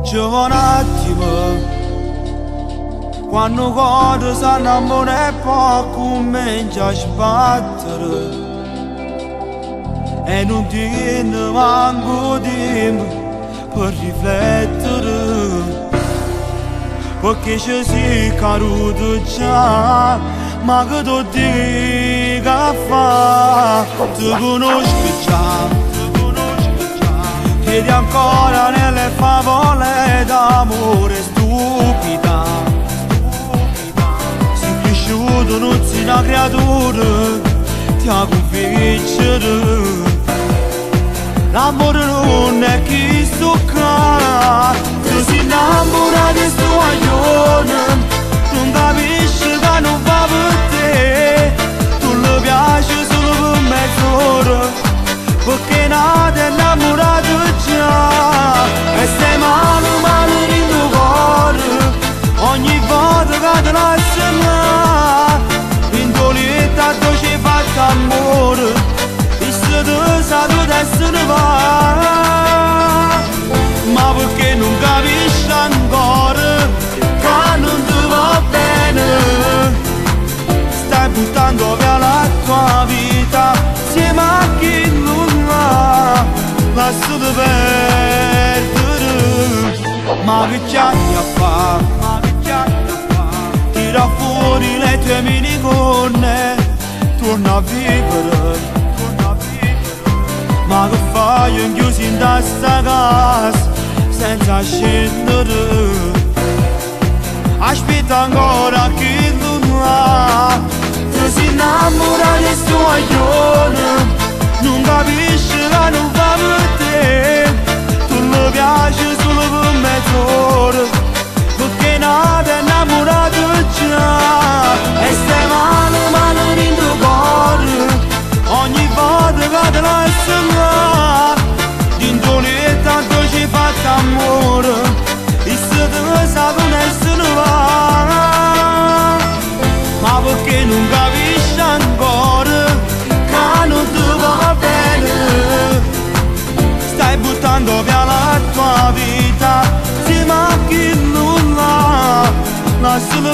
C'è un attimo quando cose si innamora e poi comincia a sbattere e non tiene manco tempo per riflettere, perché ci si caduto già, ma che tu dica fa? Ti conosco già, credi ancora nelle favole d'amore stupida. Sei cresciuto, non sei una creatura, ti ha convinto. L'amore non è chi tocca, tu sei innamorato di sto aglione, non capisci che non va per te, tu le piaci solo per mezz'ora, perché nata è innamorato già, e stai male male nel tuo cuore, ogni volta che te lasci là, in doletta tu ci hai fatto amore. Se ne va, ma perché non capisci ancora che non ti va bene? Stai buttando via la tua vita insieme a chi non ha, lasciati perdere. Ma che c'hai a fare? Tira fuori le tue minigonne, torna a vivere. Ma che fai chiuso in sta casa senza scendere? Aspetta ancora che non ha, tu sei innamorato di sto aglione, non capisci che non va per te, tu le piaci solo per mezz'ora, perché nata è innamorato già, e stai male male nel tuo cuore, ogni volta che te lasci là, dentro le tanto ci hai fatto amore, e se te sa non se ne va, ma perché non capisci ancora che non ti va bene? Stai buttando via la tua vita insieme a chi non l'ha, lascialo